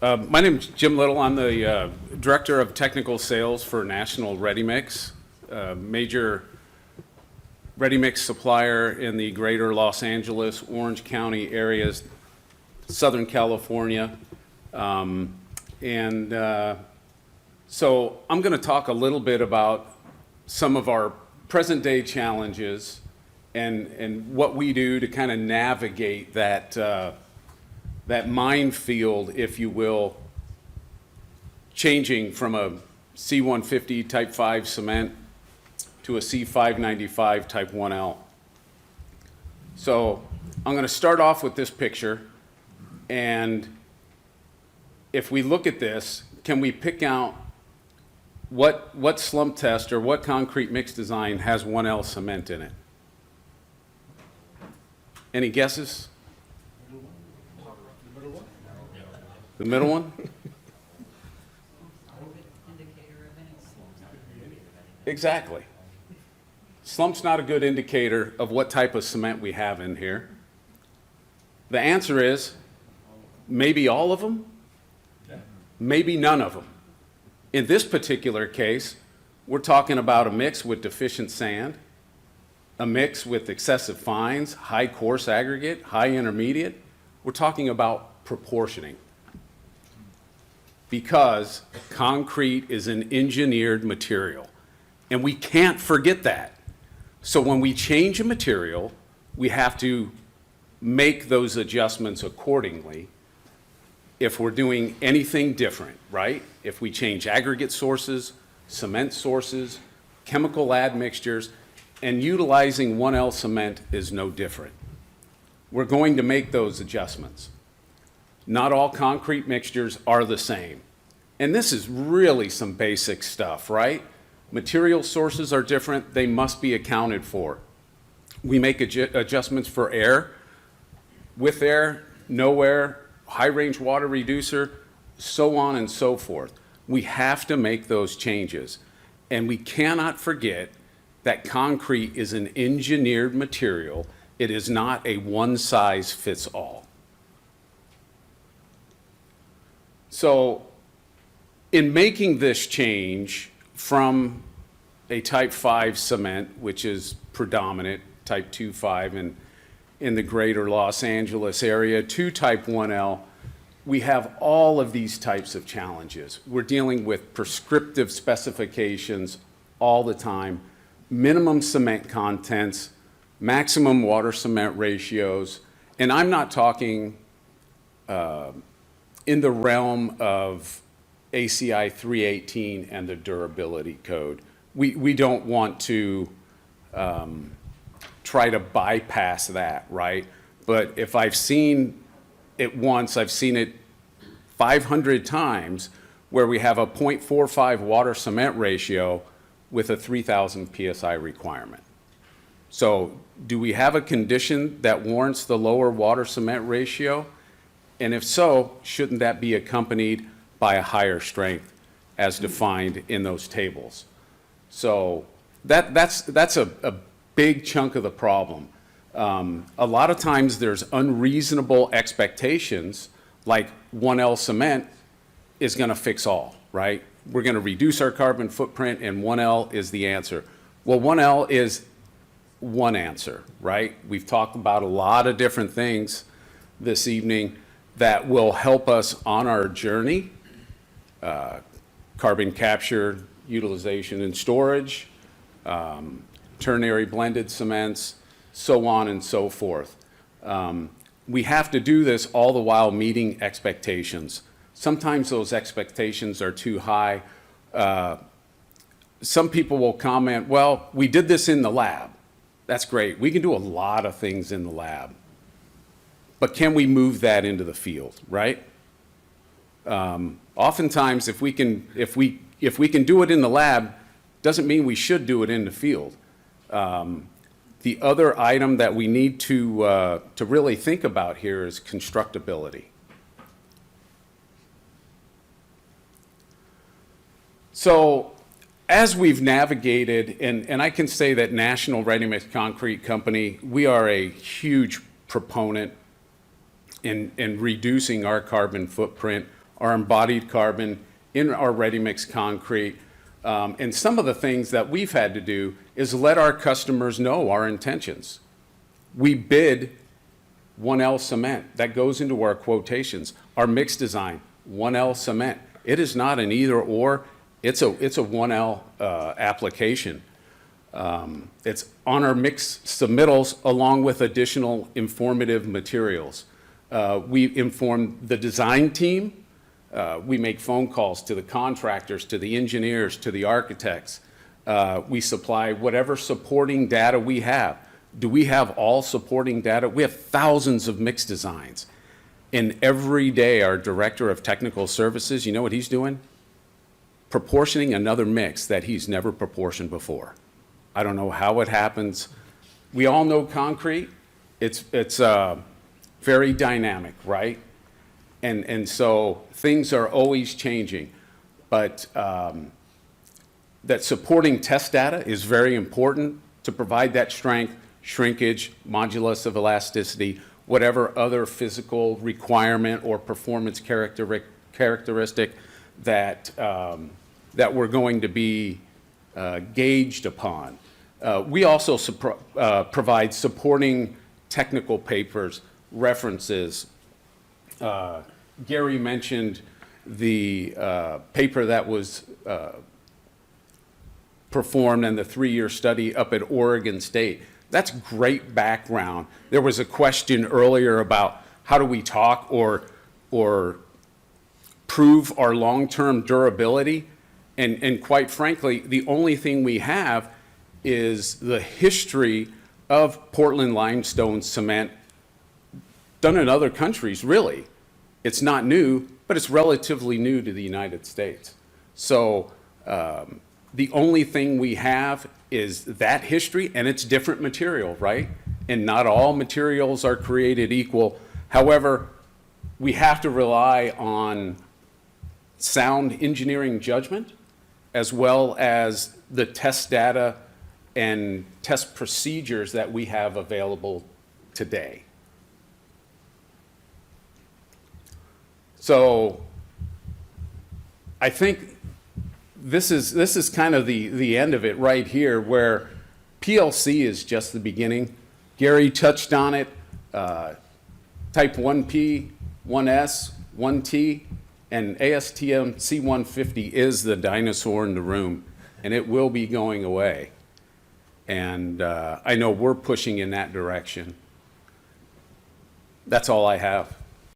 My name's Jim Little. I'm the Director of Technical Sales for National Ready Mix, major ready mix supplier in the greater Los Angeles, Orange County areas, Southern California. So I'm going to talk a little bit about some of our present day challenges and what we do to kind of navigate that minefield, if you will, changing from a C150 Type 5 cement to a C595 Type 1L. So I'm going to start off with this picture, and if we look at this, can we pick out what slump test or what concrete mix design has 1L cement in it? Any guesses? The middle one? Exactly. Slump's not a good indicator of what type of cement we have in here. The answer is maybe all of them, maybe none of them. In this particular case, we're talking about a mix with deficient sand, a mix with excessive fines, high coarse aggregate, high intermediate. We're talking about proportioning, because concrete is an engineered material, and we can't forget that. So when we change a material, we have to make those adjustments accordingly if we're doing anything different, right? If we change aggregate sources, cement sources, chemical admixtures, and utilizing 1L cement is no different. We're going to make those adjustments. Not all concrete mixtures are the same. And this is really some basic stuff, right? Material sources are different. They must be accounted for. We make adjustments for air, with air, no air, high range water reducer, so on and so forth. We have to make those changes. And we cannot forget that concrete is an engineered material. It is not a one size fits all. So in making this change from a Type 5 cement, which is predominant, Type 2.5 in the greater Los Angeles area, to Type 1L, we have all of these types of challenges. We're dealing with prescriptive specifications all the time, minimum cement contents, maximum water cement ratios, and I'm not talking in the realm of ACI 318 and the durability code. We don't want to try to bypass that, right? But if I've seen it once, I've seen it 500 times where we have a 0.45 water cement ratio with a 3,000 PSI requirement. So do we have a condition that warrants the lower water cement ratio? And if so, shouldn't that be accompanied by a higher strength as defined in those tables? So that's a big chunk of the problem. A lot of times there's unreasonable expectations, like 1L cement is going to fix all, right? We're going to reduce our carbon footprint and 1L is the answer. Well, 1L is one answer, right? We've talked about a lot of different things this evening that will help us on our journey. Carbon capture, utilization and storage, ternary blended cements, so on and so forth. We have to do this all the while meeting expectations. Sometimes those expectations are too high. Some people will comment, well, we did this in the lab. That's great. We can do a lot of things in the lab. But can we move that into the field, right? Oftentimes, if we can do it in the lab, doesn't mean we should do it in the field. The other item that we need to really think about here is constructability. So as we've navigated, and I can say that National Ready Mix Concrete Company, we are a huge proponent in reducing our carbon footprint, our embodied carbon, in our ready-mix concrete. And some of the things that we've had to do is let our customers know our intentions. We bid 1L cement. That goes into our quotations. Our mix design, 1L cement. It is not an either or. It's a 1L application. It's on our mix submittals along with additional informative materials. We inform the design team. We make phone calls to the contractors, to the engineers, to the architects. We supply whatever supporting data we have. Do we have all supporting data? We have thousands of mix designs. And every day, our director of technical services, you know what he's doing? Proportioning another mix that he's never proportioned before. I don't know how it happens. We all know concrete. It's very dynamic, right? And so things are always changing. But that supporting test data is very important to provide that strength, shrinkage, modulus of elasticity, whatever other physical requirement or performance characteristic that, that we're going to be gauged upon. We also provide supporting technical papers, references. Gary mentioned the paper that was performed and the 3-year study up at Oregon State. That's great background. There was a question earlier about how do we talk or prove our long-term durability. And quite frankly, the only thing we have is the history of Portland limestone cement done in other countries, really. It's not new, but it's relatively new to the United States. So the only thing we have is that history, and it's different material, right? And not all materials are created equal. However, we have to rely on sound engineering judgment as well as the test data and test procedures that we have available today. So I think this is kind of the end of it right here, where PLC is just the beginning. Gary touched on it. Type 1P, 1S, 1T, and ASTM C150 is the dinosaur in the room, and it will be going away. And I know we're pushing in that direction. That's all I have.